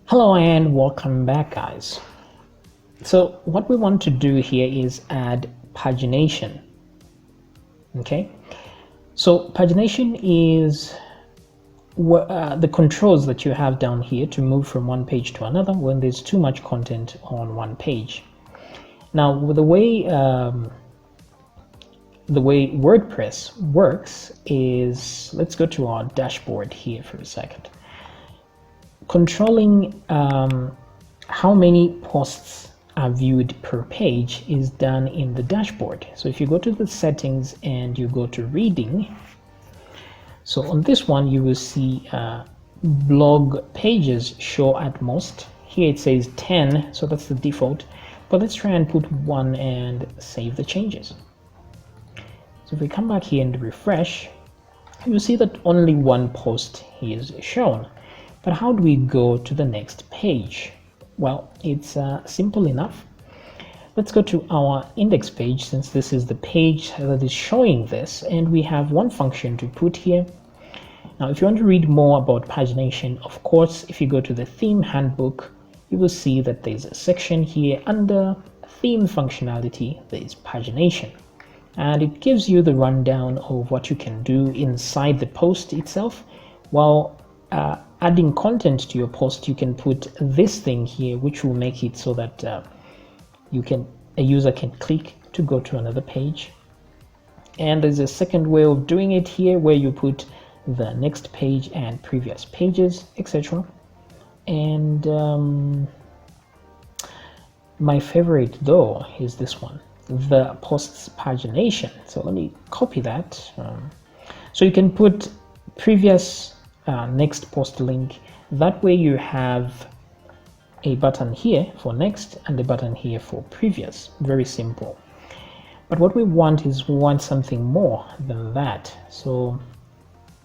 Hello and welcome back, guys. So what we want to do here is add pagination. Okay, so pagination is the controls that you have down here to move from one page to another when there's too much content on one page. Now, with the way WordPress works is, let's go to our dashboard here for a second. Controlling how many posts are viewed per page is done in the dashboard. So if you go to the settings and you go to reading, so on this one you will see blog pages show at most. Here it says 10, so that's the default, but let's try and put 1 and save the changes. So if we come back here and refresh, you'll see that only one post is shown. But how do we go to the next page? Well, it's simple enough. Let's go to our index page, since this is the page that is showing this, and we have one function to put here. Now, if you want to read more about pagination, of course, if you go to the theme handbook, you will see that there's a section here under theme functionality. There's pagination, and it gives you the rundown of what you can do inside the post itself. While adding content to your post, you can put this thing here, which will make it so that a user can click to go to another page. And there's a second way of doing it here, where you put the next page and previous pages, etc. And my favorite though is this one, the posts pagination. So let me copy that. So you can put previous next post link. That way you have a button here for next and a button here for previous. Very simple. But what we want is, we want something more than that. So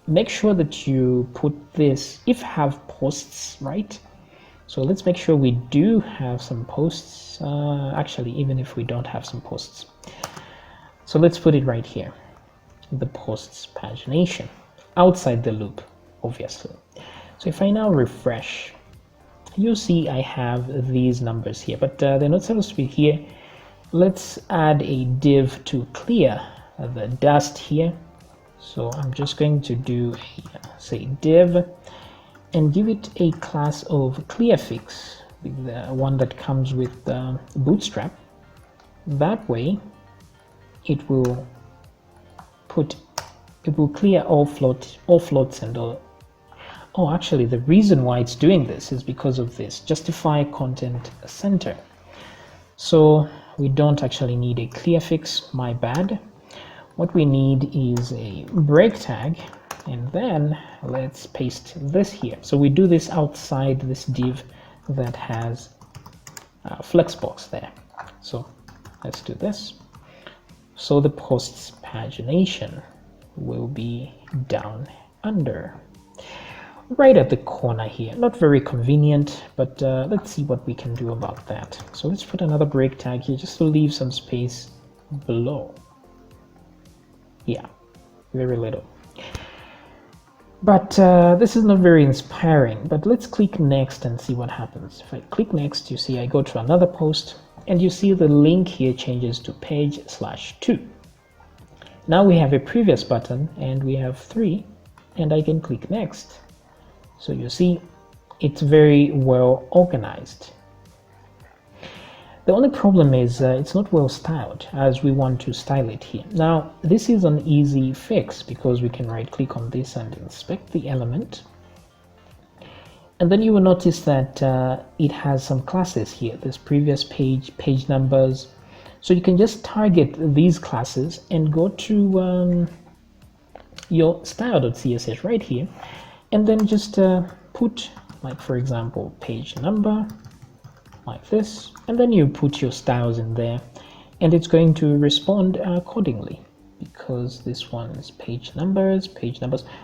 make sure that you put this, if you have posts, right? So let's make sure we do have some posts, actually, even if we don't have some posts. So let's put it right here, the posts pagination, outside the loop, obviously. So if I now refresh, you'll see I have these numbers here, but they're not supposed to be here. Let's add a div to clear the dust here. So I'm just going to do say div and give it a class of clearfix, the one that comes with Bootstrap. That way it will clear all floats and all. Oh, actually, the reason why it's doing this is because of this justify content center. So we don't actually need a clearfix, my bad. What we need is a break tag, and then let's paste this here. So we do this outside this div that has Flexbox there. So let's do this. So the posts pagination will be down under, right at the corner here. Not very convenient, but let's see what we can do about that. So let's put another break tag here just to leave some space below. Yeah, very little. But this is not very inspiring, but let's click next and see what happens. If I click next, you see I go to another post, and you see the link here changes to page/2. Now we have a previous button, and we have 3, and I can click next. So you see, it's very well organized. The only problem is it's not well styled as we want to style it here. Now, this is an easy fix because we can right click on this and inspect the element. And then you will notice that it has some classes here. There's previous page, page numbers. So you can just target these classes and go to your style.css right here, and then just put, like, for example, page number, like this, and then you put your styles in there, and it's going to respond accordingly, because this one is page numbers,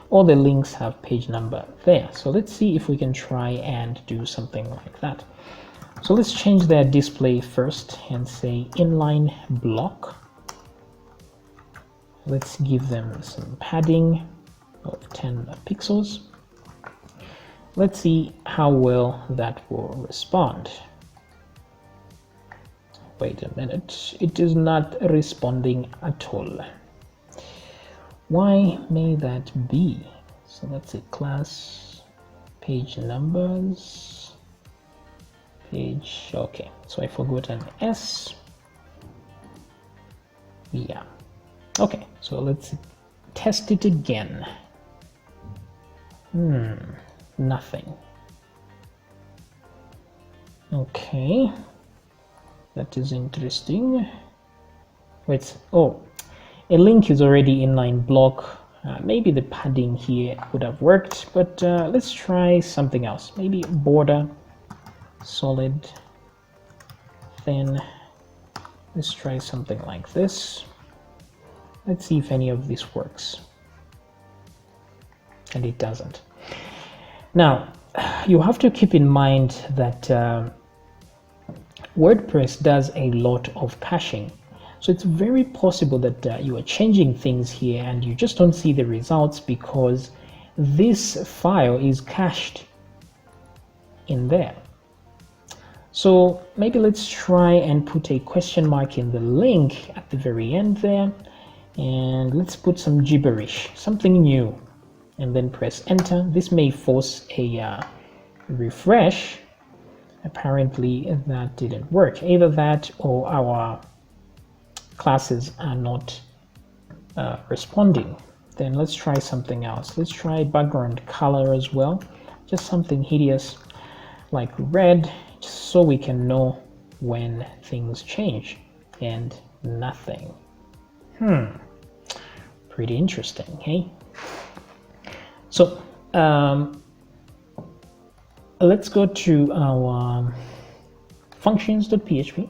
all the links have page number there. So let's see if we can try and do something like that. So let's change their display first and say inline block. Let's give them some padding of 10 pixels. Let's see how well that will respond. Wait a minute, it is not responding at all. Why may that be? So that's a class, page numbers, page, okay, so I forgot an S. Yeah, okay, so let's test it again. Nothing. Okay, that is interesting. Wait, oh, a link is already inline block. Maybe the padding here would have worked, but let's try something else. Maybe border, solid, thin. Let's try something like this. Let's see if any of this works. And it doesn't. Now, you have to keep in mind that WordPress does a lot of caching. So it's very possible that you are changing things here and you just don't see the results because this file is cached in there. So maybe let's try and put a question mark in the link at the very end there, and let's put some gibberish, something new, and then press enter. This may force a refresh. Apparently that didn't work. Either that or our classes are not responding. Then let's try something else. Let's try background color as well, just something hideous like red, just so we can know when things change. And nothing. Pretty interesting, hey? So let's go to our functions.php,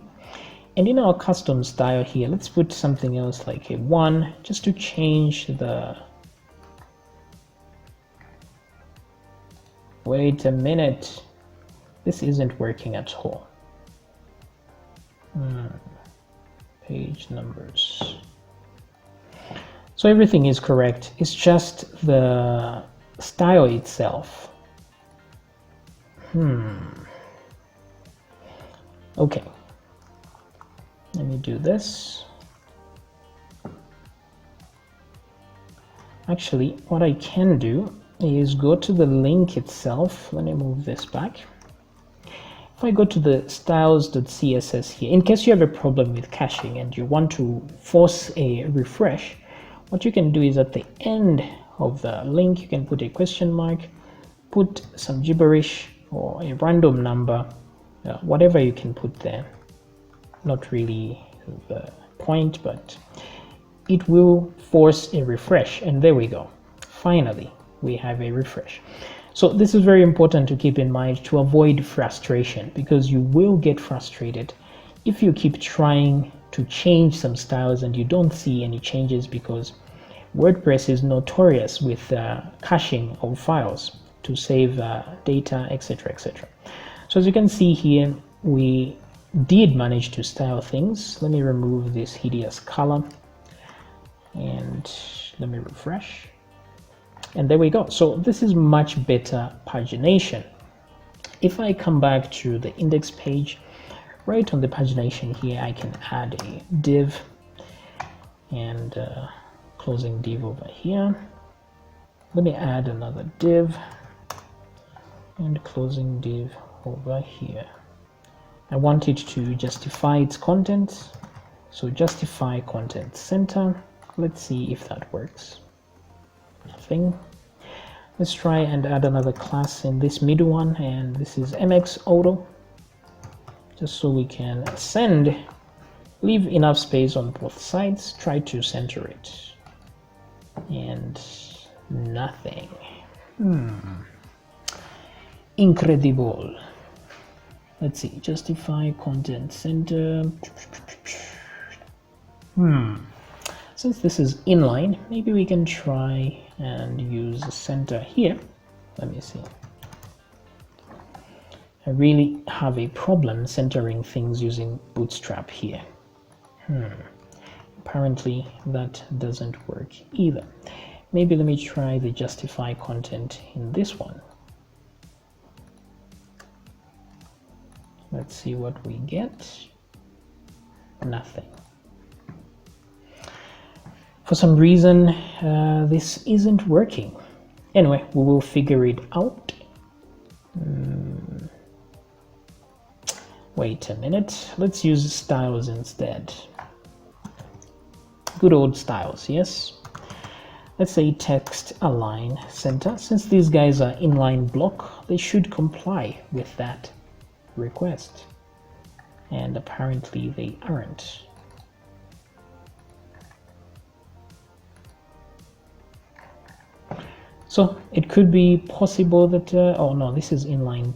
and in our custom style here, let's put something else like a 1, just to change the... Wait a minute, this isn't working at all. Page numbers. So everything is correct, it's just the style itself. Okay, let me do this. Actually, what I can do is go to the link itself. Let me move this back. If I go to the styles.css here, in case you have a problem with caching and you want to force a refresh, what you can do is at the end of the link, you can put a question mark, put some gibberish or a random number, whatever you can put there. Not really the point, but it will force a refresh, and there we go. Finally, we have a refresh. So this is very important to keep in mind to avoid frustration, because you will get frustrated if you keep trying to change some styles and you don't see any changes, because WordPress is notorious with caching of files to save data, etc., etc. So as you can see here, we did manage to style things. Let me remove this hideous color and let me refresh. And there we go. So this is much better pagination. If I come back to the index page, right on the pagination here, I can add a div and closing div over here. Let me add another div and closing div over here. I want it to justify its content. So justify content center. Let's see if that works. Nothing. Let's try and add another class in this middle one, and this is MX Auto, just so we can send, leave enough space on both sides, try to center it, and nothing. Incredible. Let's see, justify content center. Since this is inline, maybe we can try and use a center here. Let me see. I really have a problem centering things using Bootstrap here. Apparently that doesn't work either. Maybe let me try the justify content in this one. Let's see what we get. Nothing. For some reason, this isn't working. Anyway, we will figure it out. Wait a minute. Let's use styles instead. Good old styles, yes. Let's say text align center. Since these guys are inline block, they should comply with that request. And apparently they aren't. So it could be possible that, oh no, this is inline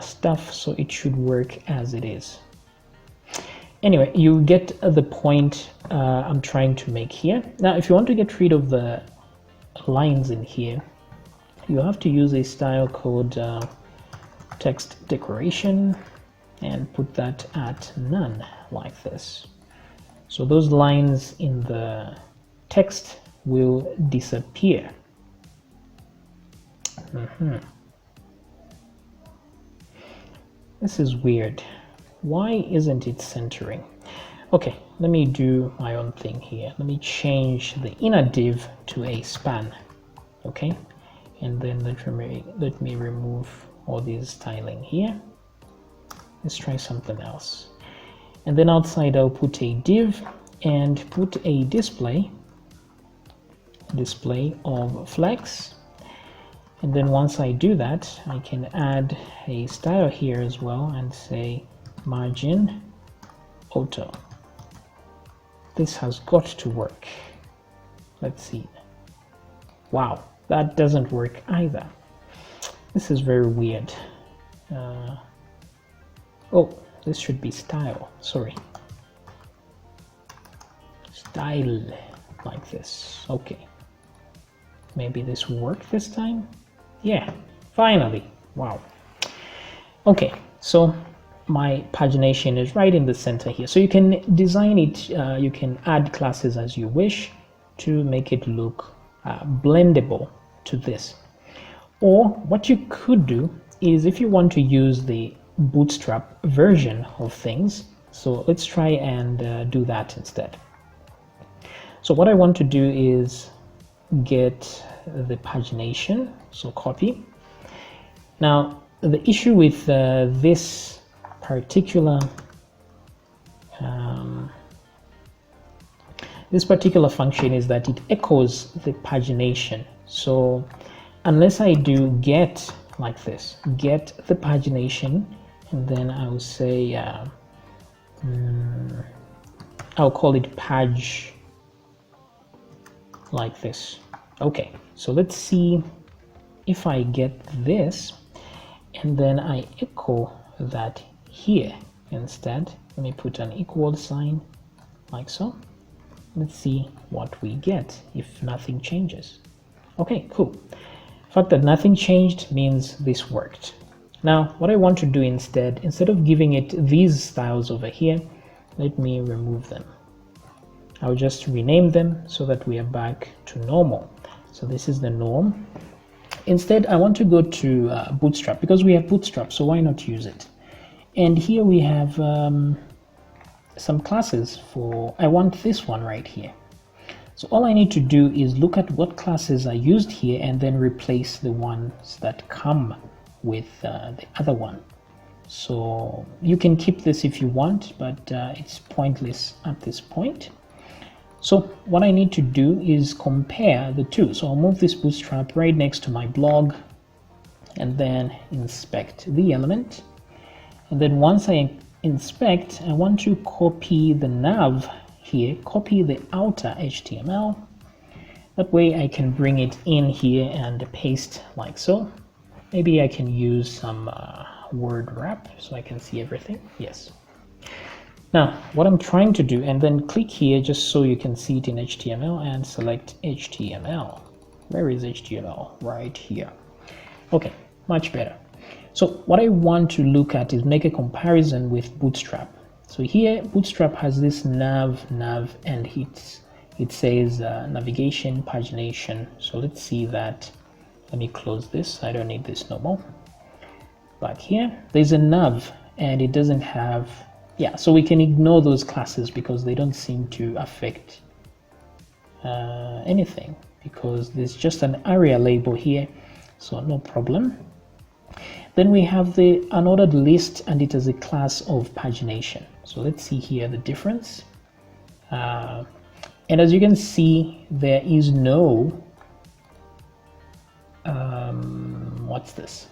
stuff, so it should work as it is. Anyway, you get the point I'm trying to make here. Now, if you want to get rid of the lines in here, you have to use a style called text decoration and put that at none like this. So those lines in the text will disappear. This is weird. Why isn't it centering? Okay, let me do my own thing here. Let me change the inner div to a span. Okay, and then let me remove all this styling here. Let's try something else. And then outside I'll put a div and put a display of flex. And then once I do that, I can add a style here as well and say margin auto. This has got to work. Let's see. Wow, that doesn't work either. This is very weird. Oh, this should be style, sorry. Style, like this, okay. Maybe this will work this time? Yeah, finally, wow. Okay, so my pagination is right in the center here. So you can design it, you can add classes as you wish to make it look blendable to this. Or what you could do is, if you want to use the Bootstrap version of things, so let's try and do that instead. So what I want to do is get the pagination, so copy. Now the issue with this particular function is that it echoes the pagination. So unless I do get like this, get the pagination, and then I will say I'll call it page like this. Okay, so let's see if I get this and then I echo that here instead. Let me put an equal sign like so. Let's see what we get if nothing changes. Okay, cool. The fact that nothing changed means this worked. Now what I want to do instead of giving it these styles over here, let me remove them. I'll just rename them so that we are back to normal. So this is the norm. Instead, I want to go to Bootstrap because we have Bootstrap, so why not use it? And here we have some classes for, I want this one right here. So all I need to do is look at what classes are used here and then replace the ones that come with the other one. So you can keep this if you want, but it's pointless at this point. So what I need to do is compare the two. So I'll move this Bootstrap right next to my blog and then inspect the element. And then once I inspect, I want to copy the nav here, copy the outer HTML. That way I can bring it in here and paste like so. Maybe I can use some word wrap so I can see everything. Yes. Now, what I'm trying to do, and then click here just so you can see it in HTML and select HTML. Where is HTML? Right here. Okay, much better. So what I want to look at is make a comparison with Bootstrap. So here, Bootstrap has this nav, and it says navigation, pagination. So let's see that. Let me close this. I don't need this no more. Back here, there's a nav. and it doesn't have, yeah, so we can ignore those classes because they don't seem to affect anything, because there's just an area label here, so no problem. Then we have the unordered list, and it is a class of pagination. So let's see here the difference. And as you can see, there is no, what's this?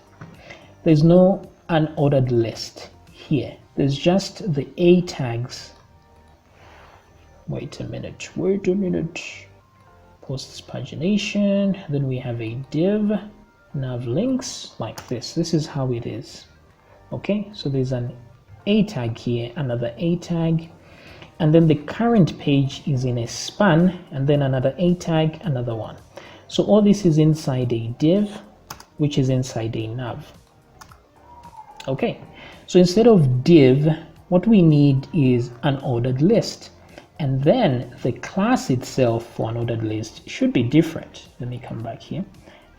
There's no unordered list here. There's just the A tags. Wait a minute. Posts pagination. Then we have a div, nav links, like this. This is how it is. Okay, so there's an A tag here, another A tag, and then the current page is in a span, and then another A tag, another one. So all this is inside a div, which is inside a nav. Okay, so instead of div, what we need is an ordered list, and then the class itself for an ordered list should be different. Let me come back here.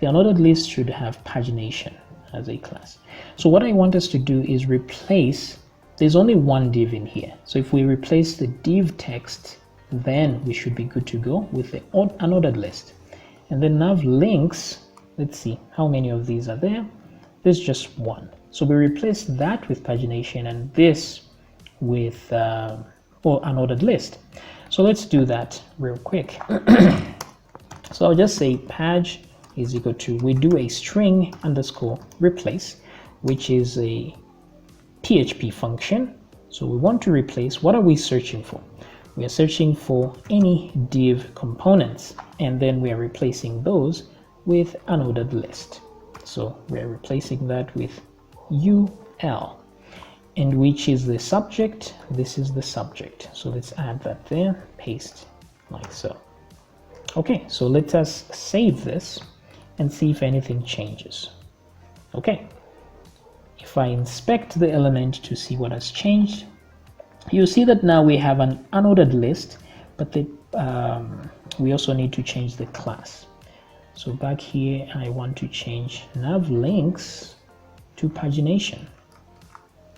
The unordered list should have pagination as a class. So what I want us to do is replace, there's only one div in here. So if we replace the div text, then we should be good to go with the unordered list. And then nav links, let's see how many of these are there. There's just one. So we replace that with pagination and this with unordered list. So let's do that real quick. So I'll just say pag is equal to, we do a string underscore replace, which is a PHP function. So we want to replace, what are we searching for? We are searching for any div components, and then we are replacing those with an ordered list. So we are replacing that with UL, and which is the subject. This is the subject. So let's add that there, paste like so. Okay, so let us save this and see if anything changes. Okay, if I inspect the element to see what has changed, you see that now we have an unordered list, but we also need to change the class. So back here, I want to change nav links to pagination.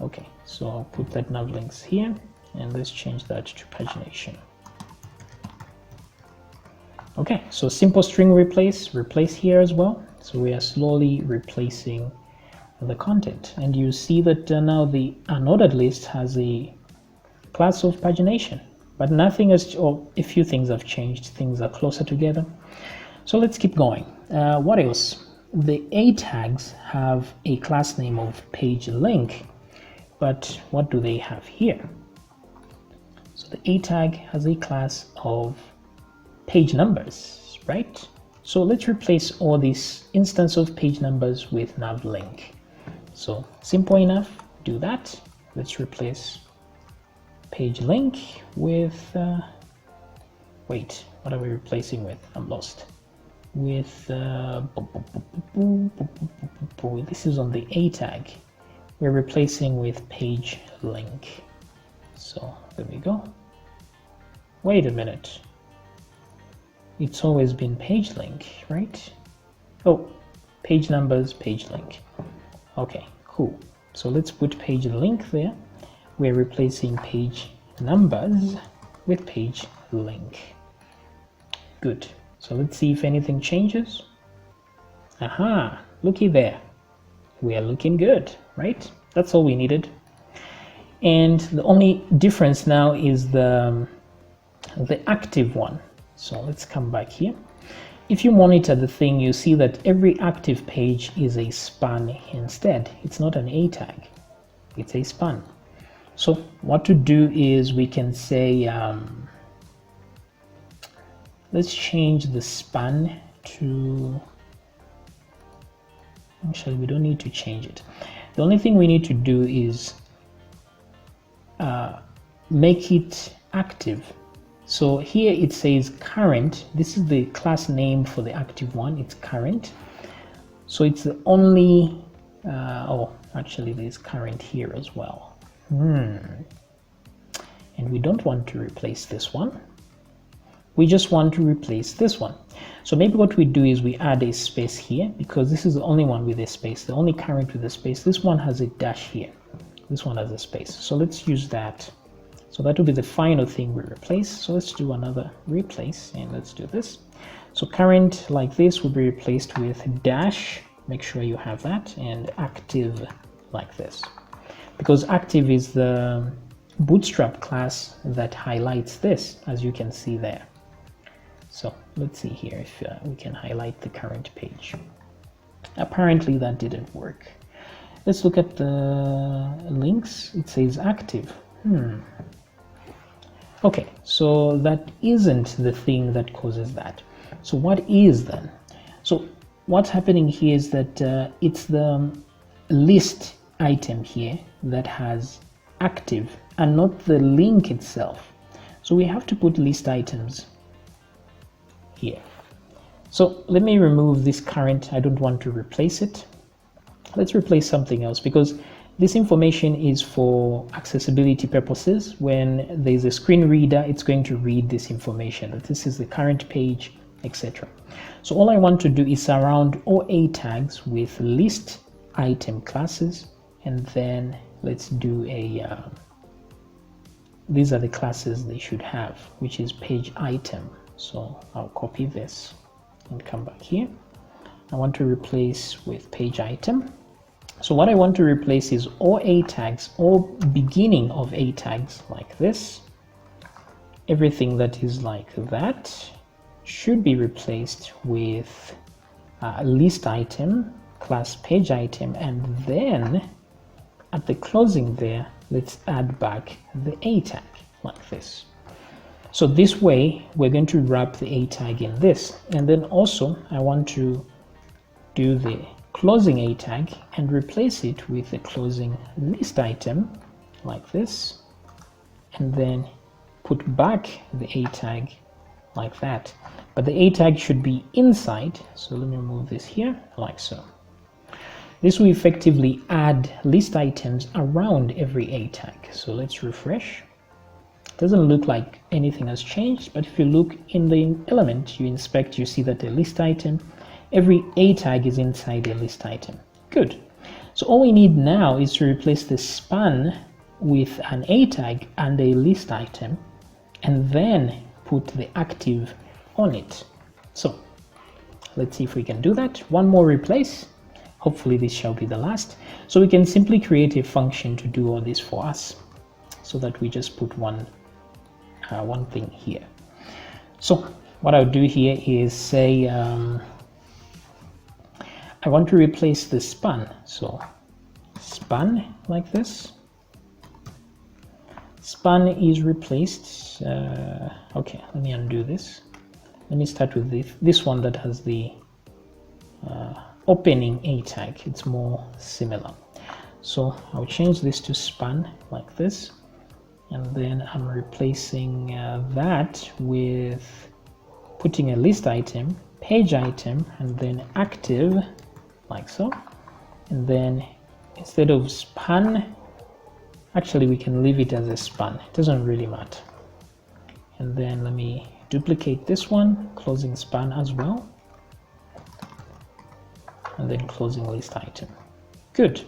Okay, so I'll put that nav links here, and let's change that to pagination. Okay, so simple string replace here as well. So we are slowly replacing the content, and you see that now the unordered list has a class of pagination, but nothing has, or a few things have changed. Things are closer together. So let's keep going. What else? The A tags have a class name of page link, but what do they have here? So the A tag has a class of page numbers, right? So let's replace all these instance of page numbers with nav link. So simple enough, do that. Let's replace page link with, wait, what are we replacing with? I'm lost. With, this is on the A tag. We're replacing with page link. So there we go. Wait a minute. It's always been page link, right? Oh, page numbers, page link. Okay, cool. So let's put page link there. We're replacing page numbers with page link. Good. So let's see if anything changes. Aha, looky there. We are looking good, right? That's all we needed. And the only difference now is the active one. So let's come back here. If you monitor the thing, you see that every active page is a span instead. It's not an A tag, it's a span. So what to do is we can say, let's change the span to, actually we don't need to change it. The only thing we need to do is make it active. So here it says current. This is the class name for the active one. It's current. So it's the only, oh, actually there's current here as well. And we don't want to replace this one. We just want to replace this one. So maybe what we do is we add a space here, because this is the only one with a space, the only current with a space. This one has a dash here. this one has a space. So let's use that. So that will be the final thing we replace. So let's do another replace, and let's do this. So current like this will be replaced with dash, make sure you have that, and active like this, because active is the Bootstrap class that highlights this, as you can see there. So let's see here if we can highlight the current page. Apparently that didn't work. Let's look at the links. It says active. Okay, so that isn't the thing that causes that. So what is then? So what's happening here is that it's the list item here that has active and not the link itself. So we have to put list items here. So let me remove this current. I don't want to replace it. Let's replace something else, because this information is for accessibility purposes. When there's a screen reader, it's going to read this information, that this is the current page, etc. So all I want to do is surround all A tags with list item classes, and then let's do a these are the classes they should have, which is page item. So I'll copy this and come back here. I want to replace with page item. So what I want to replace is all A tags, all beginning of A tags like this. Everything that is like that should be replaced with list item, class page item, and then at the closing there, let's add back the A tag like this. So this way, we're going to wrap the A tag in this. And then also, I want to do the closing A tag and replace it with the closing list item like this. And then put back the A tag like that. But the A tag should be inside. So let me move this here like so. This will effectively add list items around every A tag. So let's refresh. Doesn't look like anything has changed, but if you look in the element, you inspect, you see that the list item, every A tag is inside a list item. Good. So all we need now is to replace the span with an A tag and a list item, and then put the active on it. So let's see if we can do that. One more replace. Hopefully this shall be the last. So we can simply create a function to do all this for us, so that we just put one thing here. So what I'll do here is say I want to replace the span. So span like this. Span is replaced. Okay, let me undo this. Let me start with this one that has the opening A tag. It's more similar. So I'll change this to span like this. And then I'm replacing that with putting a list item, page item, and then active like so. And then instead of span, actually we can leave it as a span. It doesn't really matter. And then let me duplicate this one, closing span as well. And then closing list item. Good.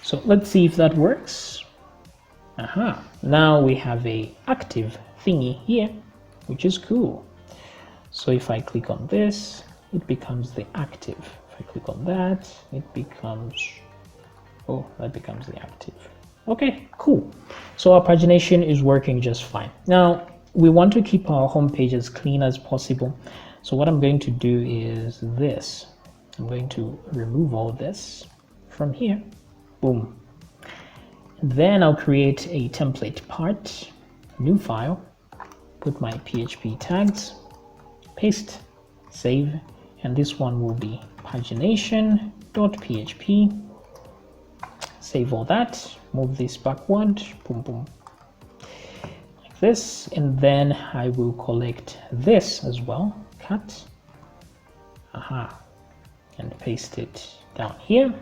So let's see if that works. Aha, now we have a active thingy here, which is cool. So if I click on this, it becomes the active. If I click on that, it becomes, oh, that becomes the active. Okay, cool. So our pagination is working just fine. Now, we want to keep our home page as clean as possible. So what I'm going to do is this. I'm going to remove all this from here. Boom. Then I'll create a template part, new file, put my PHP tags, paste, save, and this one will be pagination.php. Save all that, move this backward, boom, boom, like this, and then I will collect this as well, cut, aha, and paste it down here.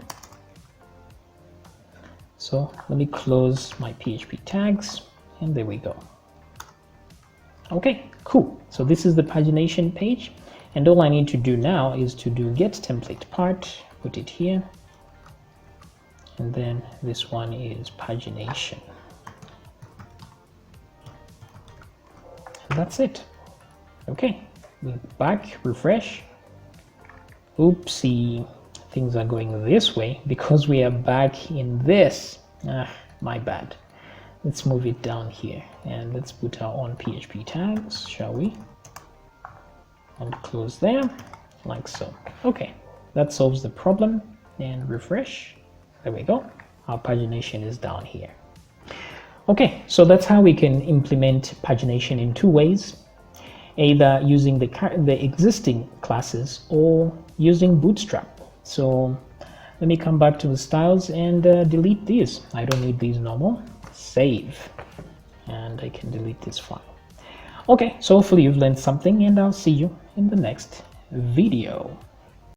So let me close my PHP tags, and there we go. Okay, cool. So this is the pagination page, and all I need to do now is to do get template part, put it here, and then this one is pagination. And that's it. Okay, we're back, refresh. Oopsie, things are going this way because we are back in this. My bad. Let's move it down here and let's put our own PHP tags, shall we? And close there, like so. Okay, that solves the problem. And refresh. There we go. Our pagination is down here. Okay, so that's how we can implement pagination in two ways, either using the existing classes or using Bootstrap. So let me come back to the styles and delete these. I don't need these no more. Save, and I can delete this file. Okay, so hopefully you've learned something, and I'll see you in the next video.